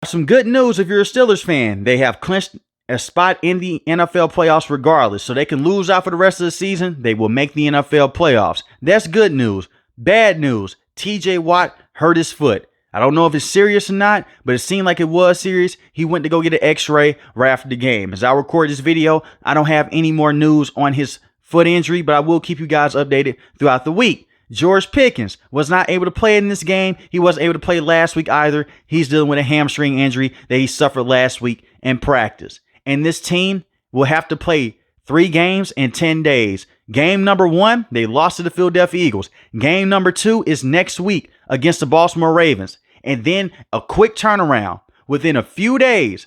Some good news if you're a Steelers fan. They have clinched a spot in the NFL playoffs regardless. So they can lose out for the rest of the season. They will make the NFL playoffs. That's good news. Bad news. TJ Watt hurt his foot. I don't know if it's serious or not, but it seemed like it was serious. He went to go get an x-ray right after the game. As I record this video, I don't have any more news on his foot injury, but I will keep you guys updated throughout the week. George Pickens was not able to play in this game. He wasn't able to play last week either. He's dealing with a hamstring injury that he suffered last week in practice. And this team will have to play 3 games in 10 days. Game number 1, they lost to the Philadelphia Eagles. Game number 2 is next week against the Baltimore Ravens. And then a quick turnaround. Within a few days,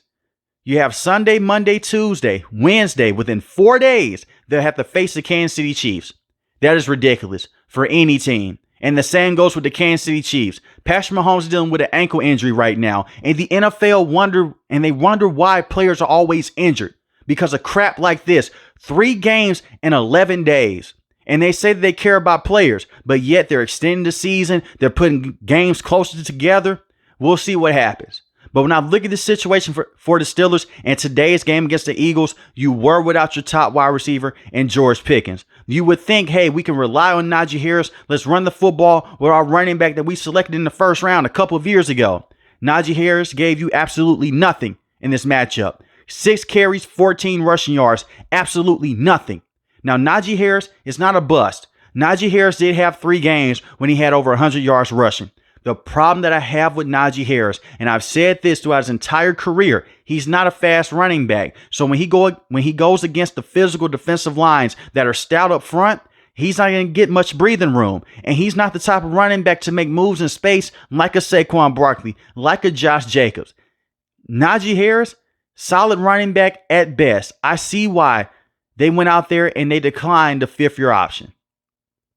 you have Sunday, Monday, Tuesday, Wednesday. Within 4 days, they'll have to face the Kansas City Chiefs. That is ridiculous for any team. And the same goes with the Kansas City Chiefs. Patrick Mahomes is dealing with an ankle injury right now. And the NFL wonder why players are always injured. Because of crap like this. 3 games in 11 days. And they say that they care about players, but yet they're extending the season. They're putting games closer together. We'll see what happens. But when I look at the situation for the Steelers and today's game against the Eagles, you were without your top wide receiver and George Pickens. You would think, hey, we can rely on Najee Harris. Let's run the football with our running back that we selected in the first round a couple of years ago. Najee Harris gave you absolutely nothing in this matchup. 6 carries, 14 rushing yards, absolutely nothing. Now, Najee Harris is not a bust. Najee Harris did have 3 games when he had over 100 yards rushing. The problem that I have with Najee Harris, and I've said this throughout his entire career, he's not a fast running back. So when he goes against the physical defensive lines that are stout up front, he's not going to get much breathing room. And he's not the type of running back to make moves in space like a Saquon Barkley, like a Josh Jacobs. Najee Harris, solid running back at best. I see why they went out there and they declined the 5th-year option.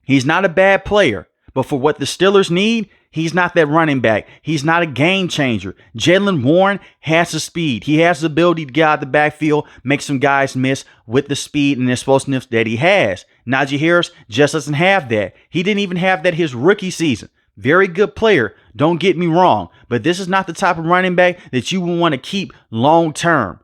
He's not a bad player, but for what the Steelers need, he's not that running back. He's not a game changer. Jaylen Warren has the speed. He has the ability to get out of the backfield, make some guys miss with the speed and explosiveness that he has. Najee Harris just doesn't have that. He didn't even have that his rookie season. Very good player, don't get me wrong, but this is not the type of running back that you will want to keep long term.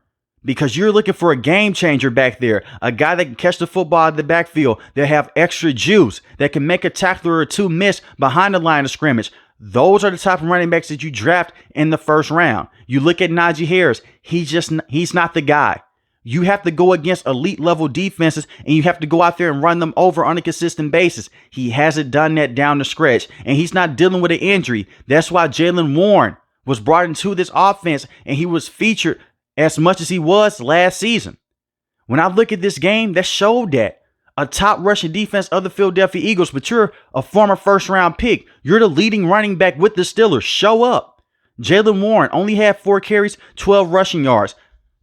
Because you're looking for a game changer back there. A guy that can catch the football out of the backfield. That have extra juice. That can make a tackler or 2 miss behind the line of scrimmage. Those are the type of running backs that you draft in the first round. You look at Najee Harris. He's not the guy. You have to go against elite level defenses. And you have to go out there and run them over on a consistent basis. He hasn't done that down the stretch. And he's not dealing with an injury. That's why Jaylen Warren was brought into this offense. And he was featured as much as he was last season. When I look at this game, that showed that. A top rushing defense of the Philadelphia Eagles, but you're a former first-round pick. You're the leading running back with the Steelers. Show up. Jaylen Warren only had 4 carries, 12 rushing yards.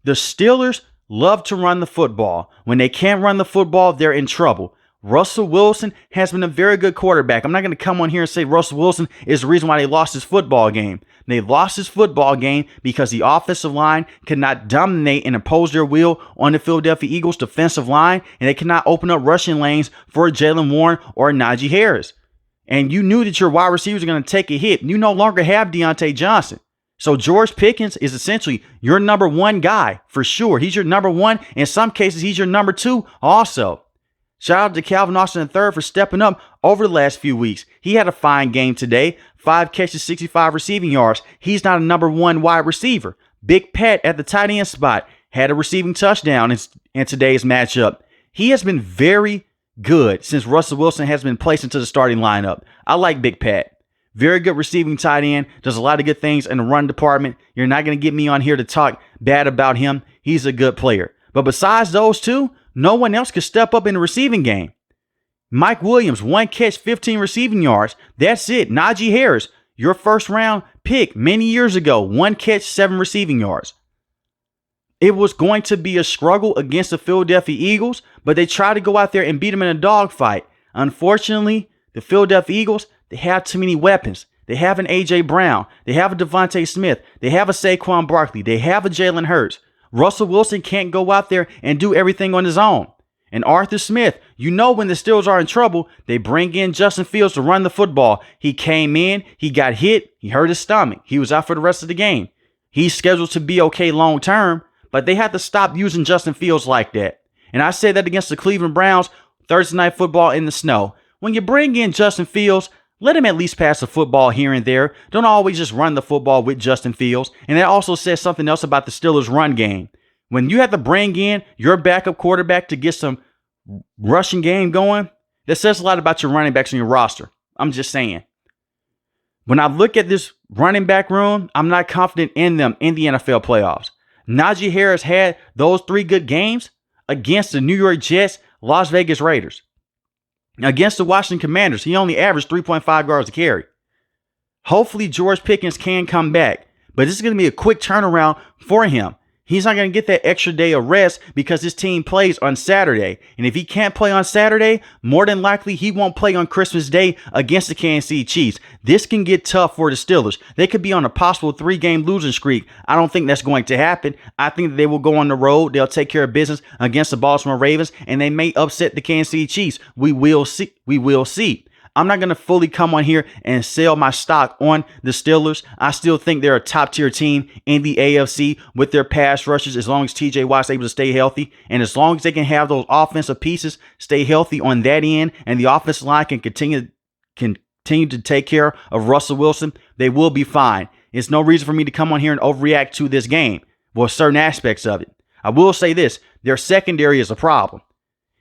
The Steelers love to run the football. When they can't run the football, they're in trouble. Russell Wilson has been a very good quarterback. I'm not going to come on here and say Russell Wilson is the reason why they lost his football game. They lost his football game because the offensive line could not dominate and impose their will on the Philadelphia Eagles defensive line, and they could not open up rushing lanes for Jaylen Warren or Najee Harris. And you knew that your wide receivers are going to take a hit. You no longer have Deontay Johnson. So George Pickens is essentially your number 1 guy for sure. He's your number 1. In some cases, he's your number 2 also. Shout out to Calvin Austin III for stepping up over the last few weeks. He had a fine game today. 5 catches, 65 receiving yards. He's not a number 1 wide receiver. Big Pat at the tight end spot had a receiving touchdown in today's matchup. He has been very good since Russell Wilson has been placed into the starting lineup. I like Big Pat. Very good receiving tight end. Does a lot of good things in the run department. You're not going to get me on here to talk bad about him. He's a good player. But besides those two, no one else could step up in the receiving game. Mike Williams, 1 catch, 15 receiving yards. That's it. Najee Harris, your first round pick many years ago, 1 catch, 7 receiving yards. It was going to be a struggle against the Philadelphia Eagles, but they tried to go out there and beat them in a dogfight. Unfortunately, the Philadelphia Eagles, they have too many weapons. They have an A.J. Brown. They have a Devontae Smith. They have a Saquon Barkley. They have a Jalen Hurts. Russell Wilson can't go out there and do everything on his own. And Arthur Smith, you know when the Steelers are in trouble, they bring in Justin Fields to run the football. He came in, he got hit, he hurt his stomach. He was out for the rest of the game. He's scheduled to be okay long term, but they have to stop using Justin Fields like that. And I said that against the Cleveland Browns, Thursday Night Football in the snow. When you bring in Justin Fields, let him at least pass the football here and there. Don't always just run the football with Justin Fields. And that also says something else about the Steelers' run game. When you have to bring in your backup quarterback to get some rushing game going, that says a lot about your running backs on your roster. I'm just saying. When I look at this running back room, I'm not confident in them in the NFL playoffs. Najee Harris had those 3 good games against the New York Jets, Las Vegas Raiders. Against the Washington Commanders, he only averaged 3.5 yards a carry. Hopefully, George Pickens can come back, but this is going to be a quick turnaround for him. He's not going to get that extra day of rest because his team plays on Saturday. And if he can't play on Saturday, more than likely he won't play on Christmas Day against the Kansas City Chiefs. This can get tough for the Steelers. They could be on a possible 3-game losing streak. I don't think that's going to happen. I think that they will go on the road. They'll take care of business against the Baltimore Ravens, and they may upset the Kansas City Chiefs. We will see. We will see. I'm not going to fully come on here and sell my stock on the Steelers. I still think they're a top-tier team in the AFC with their pass rushers as long as TJ Watt's able to stay healthy. And as long as they can have those offensive pieces stay healthy on that end and the offensive line can continue to take care of Russell Wilson, they will be fine. It's no reason for me to come on here and overreact to this game. Well, certain aspects of it. I will say this. Their secondary is a problem.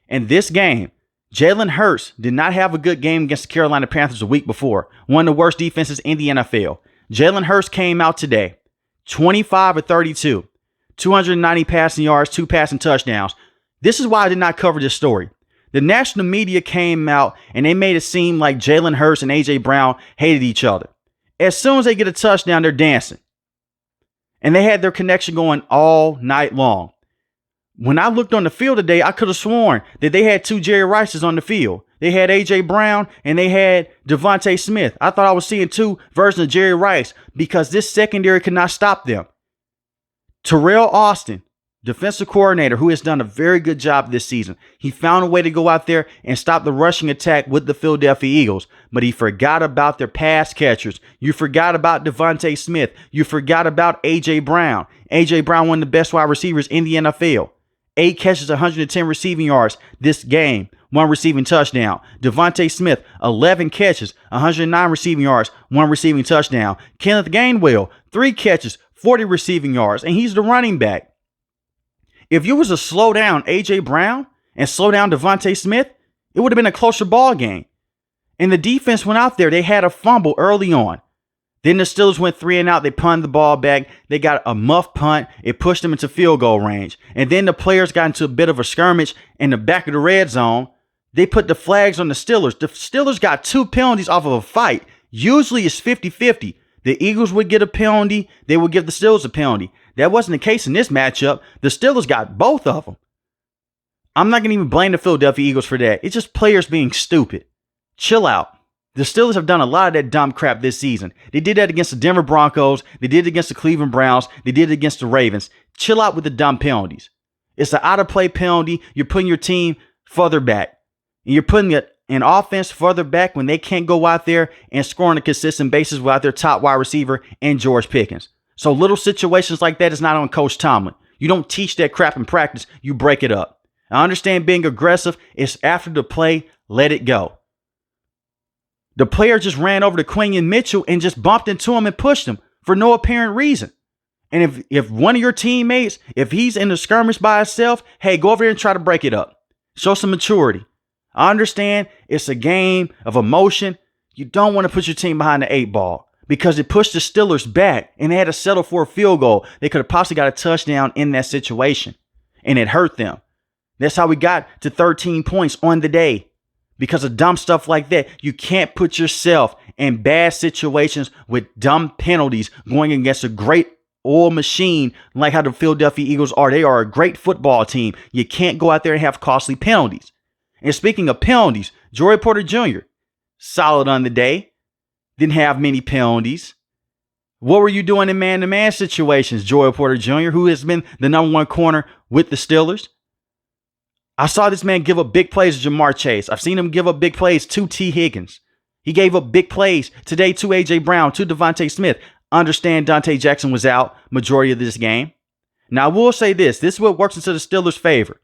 In this game, Jalen Hurts did not have a good game against the Carolina Panthers a week before. One of the worst defenses in the NFL. Jalen Hurts came out today, 25 of 32, 290 passing yards, 2 passing touchdowns. This is why I did not cover this story. The national media came out and they made it seem like Jalen Hurts and A.J. Brown hated each other. As soon as they get a touchdown, they're dancing. And they had their connection going all night long. When I looked on the field today, I could have sworn that they had 2 Jerry Rices on the field. They had A.J. Brown and they had Devontae Smith. I thought I was seeing 2 versions of Jerry Rice because this secondary could not stop them. Terrell Austin, defensive coordinator, who has done a very good job this season. He found a way to go out there and stop the rushing attack with the Philadelphia Eagles, but he forgot about their pass catchers. You forgot about Devontae Smith. You forgot about A.J. Brown. A.J. Brown, one of the best wide receivers in the NFL. 8 catches, 110 receiving yards this game, 1 receiving touchdown. Devontae Smith, 11 catches, 109 receiving yards, 1 receiving touchdown. Kenneth Gainwell, 3 catches, 40 receiving yards, and he's the running back. If you was to slow down A.J. Brown and slow down Devontae Smith, it would have been a closer ball game. And the defense went out there. They had a fumble early on. Then the Steelers went 3 and out. They punted the ball back. They got a muff punt. It pushed them into field goal range. And then the players got into a bit of a skirmish in the back of the red zone. They put the flags on the Steelers. The Steelers got 2 penalties off of a fight. Usually it's 50-50. The Eagles would get a penalty. They would give the Steelers a penalty. That wasn't the case in this matchup. The Steelers got both of them. I'm not going to even blame the Philadelphia Eagles for that. It's just players being stupid. Chill out. The Steelers have done a lot of that dumb crap this season. They did that against the Denver Broncos. They did it against the Cleveland Browns. They did it against the Ravens. Chill out with the dumb penalties. It's an out-of-play penalty. You're putting your team further back. And you're putting an offense further back when they can't go out there and score on a consistent basis without their top wide receiver and George Pickens. So little situations like that is not on Coach Tomlin. You don't teach that crap in practice. You break it up. I understand being aggressive. It's after the play. Let it go. The player just ran over to Quinion Mitchell and just bumped into him and pushed him for no apparent reason. And if one of your teammates, if he's in the skirmish by himself, hey, go over there and try to break it up. Show some maturity. I understand it's a game of emotion. You don't want to put your team behind the 8 ball because it pushed the Steelers back and they had to settle for a field goal. They could have possibly got a touchdown in that situation and it hurt them. That's how we got to 13 points on the day. Because of dumb stuff like that, you can't put yourself in bad situations with dumb penalties going against a great oil machine like how the Philadelphia Eagles are. They are a great football team. You can't go out there and have costly penalties. And speaking of penalties, Joey Porter Jr., solid on the day. Didn't have many penalties. What were you doing in man-to-man situations, Joey Porter Jr., who has been the number 1 corner with the Steelers? I saw this man give up big plays to Jamar Chase. I've seen him give up big plays to T. Higgins. He gave up big plays today to A.J. Brown, to Devontae Smith. Understand Dante Jackson was out majority of this game. Now, I will say this. This is what works into the Steelers' favor.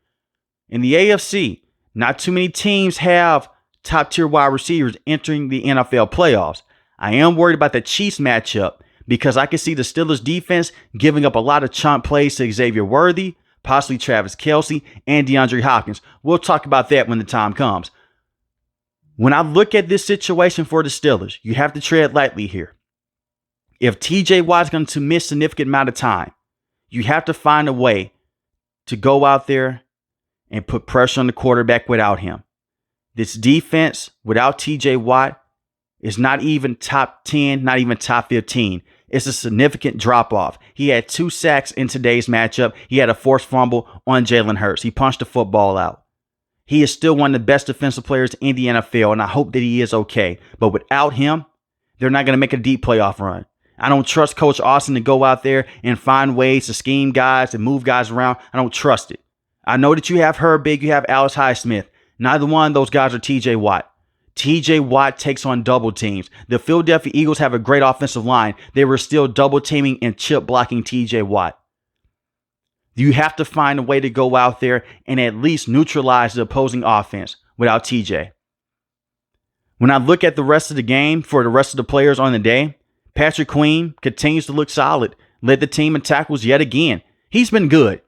In the AFC, not too many teams have top-tier wide receivers entering the NFL playoffs. I am worried about the Chiefs matchup because I can see the Steelers' defense giving up a lot of chunk plays to Xavier Worthy, possibly Travis Kelce, and DeAndre Hopkins. We'll talk about that when the time comes. When I look at this situation for the Steelers, you have to tread lightly here. If TJ Watt's going to miss a significant amount of time, you have to find a way to go out there and put pressure on the quarterback without him. This defense without TJ Watt is not even top 10, not even top 15. It's a significant drop-off. He had 2 sacks in today's matchup. He had a forced fumble on Jalen Hurts. He punched the football out. He is still one of the best defensive players in the NFL, and I hope that he is okay. But without him, they're not going to make a deep playoff run. I don't trust Coach Austin to go out there and find ways to scheme guys and move guys around. I don't trust it. I know that you have Herbig, you have Alex Highsmith. Neither one of those guys are TJ Watt. TJ Watt takes on double teams. The Philadelphia Eagles have a great offensive line. They were still double teaming and chip blocking TJ Watt. You have to find a way to go out there and at least neutralize the opposing offense without TJ. When I look at the rest of the game for the rest of the players on the day, Patrick Queen continues to look solid. Led the team in tackles yet again. He's been good.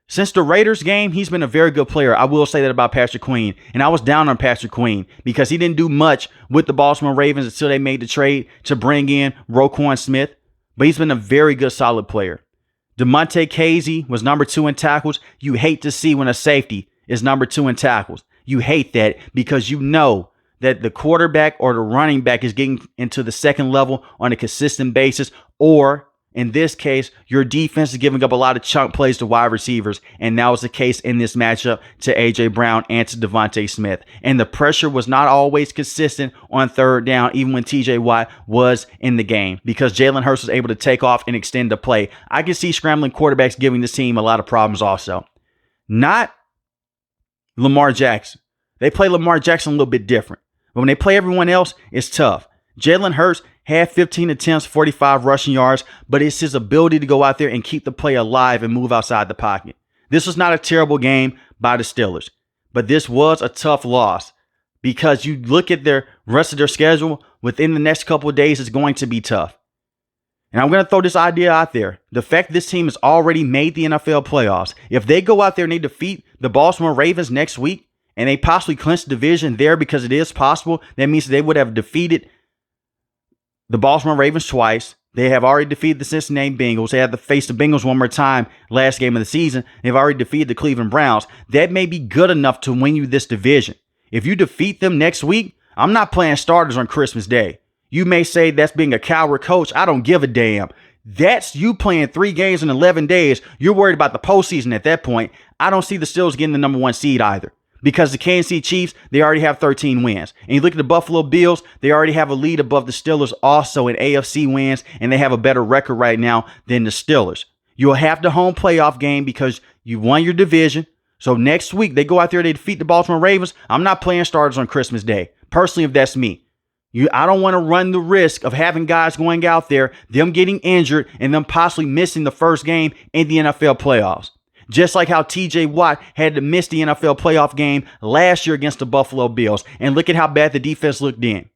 Since the Raiders game, he's been a very good player. I will say that about Patrick Queen. And I was down on Patrick Queen because he didn't do much with the Baltimore Ravens until they made the trade to bring in Roquan Smith. But he's been a very good, solid player. DeMonte Casey was number 2 in tackles. You hate to see when a safety is number 2 in tackles. You hate that because you know that the quarterback or the running back is getting into the second level on a consistent basis, or in this case, your defense is giving up a lot of chunk plays to wide receivers, and that was the case in this matchup to A.J. Brown and to Devontae Smith. And the pressure was not always consistent on third down, even when T.J. Watt was in the game, because Jalen Hurts was able to take off and extend the play. I can see scrambling quarterbacks giving this team a lot of problems also. Not Lamar Jackson. They play Lamar Jackson a little bit different. But when they play everyone else, it's tough. Jalen Hurts had 15 attempts, 45 rushing yards, but it's his ability to go out there and keep the play alive and move outside the pocket. This was not a terrible game by the Steelers, but this was a tough loss because you look at their rest of their schedule within the next couple of days, it's going to be tough. And I'm going to throw this idea out there. The fact this team has already made the NFL playoffs, if they go out there and they defeat the Baltimore Ravens next week and they possibly clinch the division there, because it is possible, that means they would have defeated the Baltimore Ravens twice. They have already defeated the Cincinnati Bengals. They have to face the Bengals one more time last game of the season. They've already defeated the Cleveland Browns. That may be good enough to win you this division. If you defeat them next week, I'm not playing starters on Christmas Day. You may say that's being a coward coach. I don't give a damn. That's you playing 3 games in 11 days. You're worried about the postseason at that point. I don't see the Steelers getting the number 1 seed either. Because the Kansas City Chiefs, they already have 13 wins. And you look at the Buffalo Bills, they already have a lead above the Steelers also in AFC wins, and they have a better record right now than the Steelers. You'll have the home playoff game because you won your division. So next week, they go out there, they defeat the Baltimore Ravens. I'm not playing starters on Christmas Day. Personally, if that's me. I don't want to run the risk of having guys going out there, them getting injured, and them possibly missing the first game in the NFL playoffs. Just like how TJ Watt had to miss the NFL playoff game last year against the Buffalo Bills. And look at how bad the defense looked then.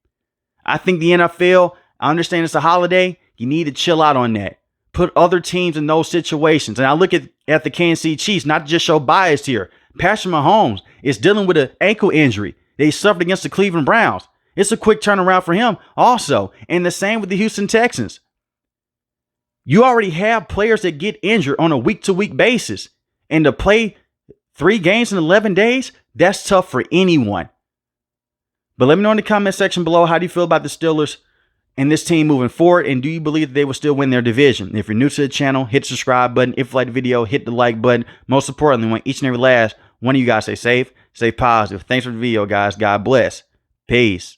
I think the NFL, I understand it's a holiday. You need to chill out on that. Put other teams in those situations. And I look at the Kansas City Chiefs, not to just show bias here. Patrick Mahomes is dealing with an ankle injury that he suffered against the Cleveland Browns. It's a quick turnaround for him also. And the same with the Houston Texans. You already have players that get injured on a week-to-week basis. And to play 3 games in 11 days, that's tough for anyone. But let me know in the comment section below, how do you feel about the Steelers and this team moving forward? And do you believe that they will still win their division? If you're new to the channel, hit the subscribe button. If you like the video, hit the like button. Most importantly, I want each and every last one of you guys stay safe, stay positive. Thanks for the video, guys. God bless. Peace.